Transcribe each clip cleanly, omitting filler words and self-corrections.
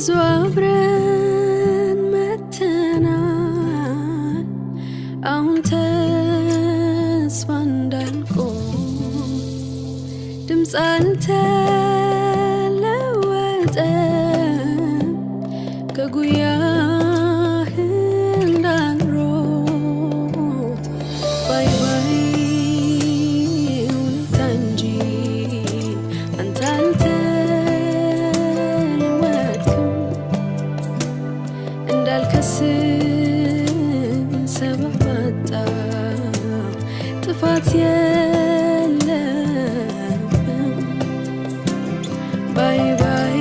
ብዙ አብረን መተናል አሁን ተስፋ እንዳልቆም ድምፅ አልተለወጠም ከጉያህ እንዳልሮጥ ባይ ባይ እውነታ እንጂ አንተ አልተለወጥክም እንዳልከስም ሰበብ አጣሁ ጥፋት የለብም ባይ ባይ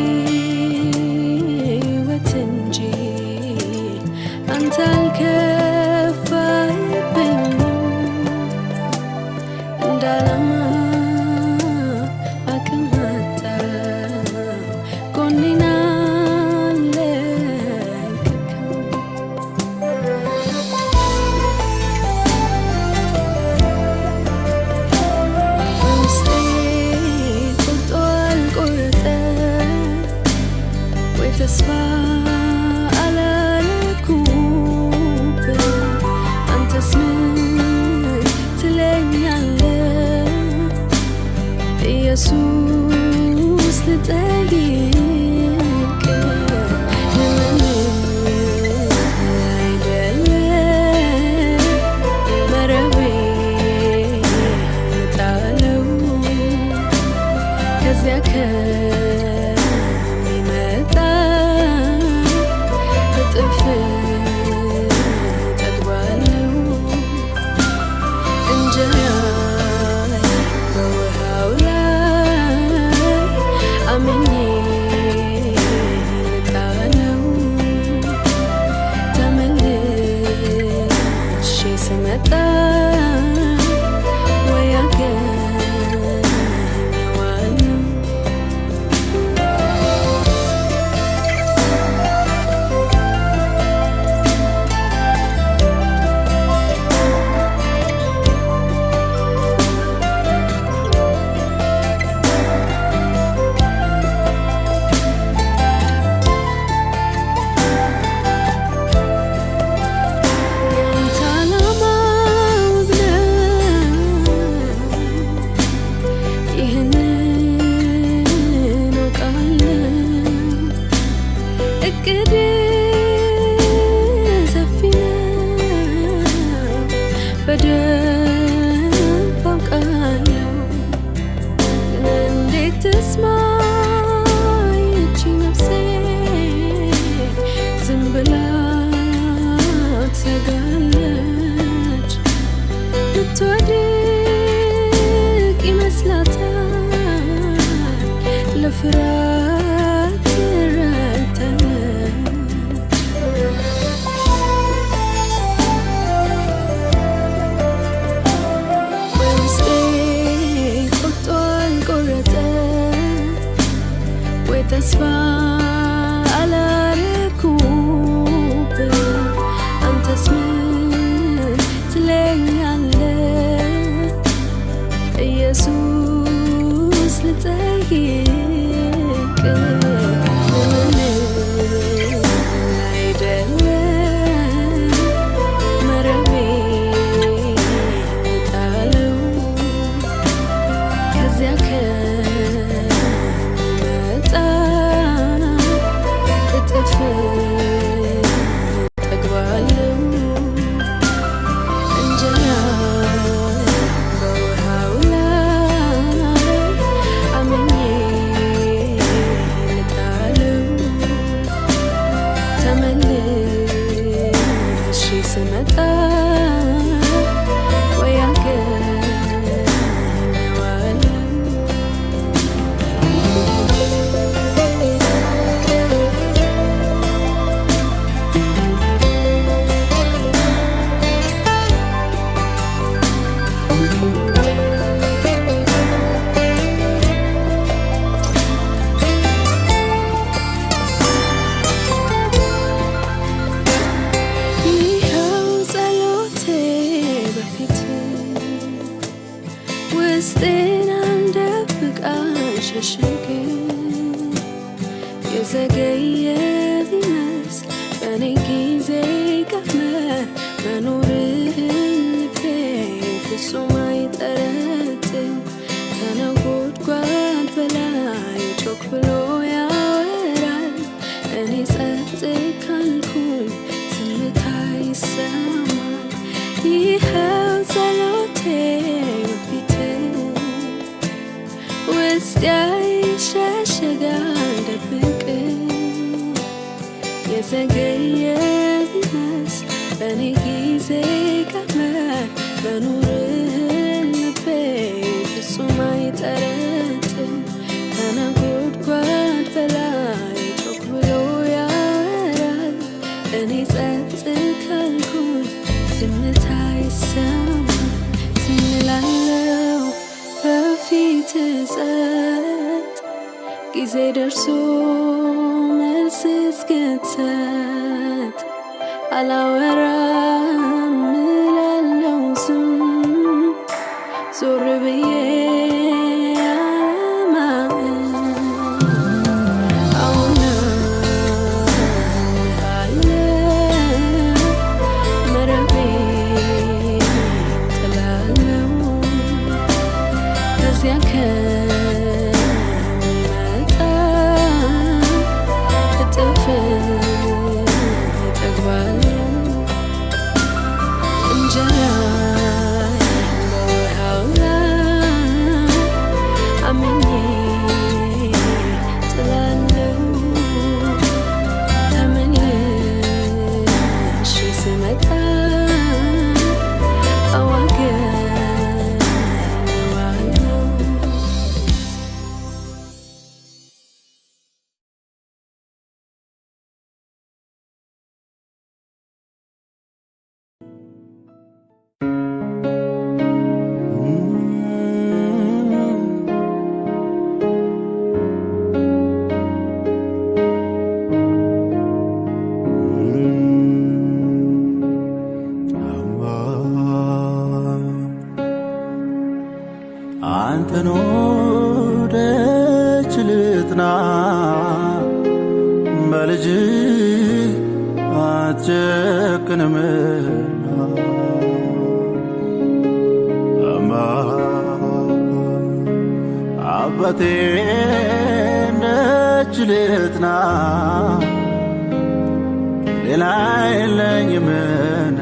ሕይወት እንጂ አንተ አልከፋህብኝም እንዳላማ አቅም አጣሁ ጎኔን አልለቀቅክም ውስጤ ቆርጦ አልቆረጠም ወይ ተስፋ አላረኩም አንተስ ምን ትለኛለህ ኢየሱስ ልጠይቅ ለምን አይደለም መረቤ ልጣለው ከዚያ ከሚመጣ እጥፍ እጠግባለሁ እንጀራ በውሃው ላይ አምኜ ልጣለው ተመልሼ ስመጣ ወይ አገኘዋለሁ ያንተ ዓላማ ውብ ነው ይህንን አውቃለሁ እቅድህ ሰፊ ነው በደንብ አውቃለሁ ግን እንዴት ትስማ ይህች ነፍሴ ዝም ብላ ትሰጋለች ብትወድቅ ይመስላታል ለፍርሃት ትረታለች ውስጤ ቆርጦ አልቆረጠም ወይ ተስፋ አላረኩም አንተስ ምን ትለኛለህ ኢየሱስ ልጠይቅ ለምን አይደለም መረቤ ልጣለው ከዚያ ከሚመጣ እጥፍ እጠግባለሁ እንጀራ በውሃው ላይ አምኜ ልጣለው ተመልሼ ስመጣ ወይ አገኘዋለሁ ይኸው ጸሎቴ በፊት ውስጤን አንደብቃ ሸሸገ የዘገየ መኖርህን ልቤ ፍጹም አይጠረጥር ከነጎድጓድ በላይ ጮክ ብሎ ያወራል እኔ ጸጥ ካልኩኝ ዝምታ ይሰማል ይኸው ጸሎቴ በፊትህ ውስጤ ይሸሸጋል ደብቅ የዘገየ ቢመስል በእኔ ጊዜ ቀመር መኖርህን ልቤ ፍጹም አይጠረጥር ከነጎድጓድ በላይ ጮክ ብሎ ያወራል እኔ ጸጥ ካልኩኝ ዝምታ ይሰማል ዝም እላለሁ በፊትህ ጸጥ ጊዜ ደርሶ መልስ እስክትሰጥ አላወራም እላለሁ ዝም ዞር ብዬ አንተን ወደች ልጥና በልጅህ አትጨክንምና አባቴ ደጅ ልጥና ሌላ የለኝምና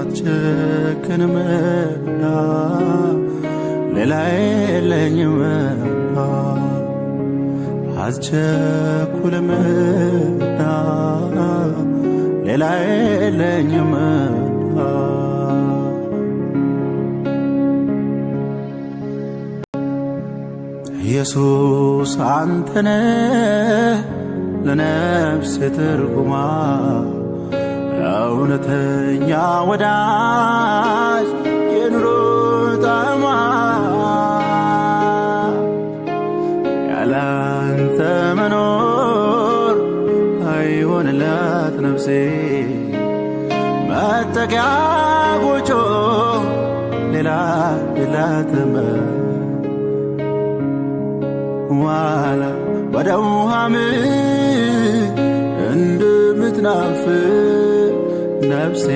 አትጨክንምና ሌላ የለኝምና አትቸኩልምና ሌላ የለኝምና ኢየሱስ አንተነ ለነፍሴ ትርጉማ እውነተኛ ወዳጅ የኑሮ ጣዕማ ያላንተ መኖር አይሆንላት ነፍሴ መጠጊያ ጎጆ ሌላ የላትም ዋላ ወደ ውሃ ምንጭ እንደምትናፍቅ ነፍሴ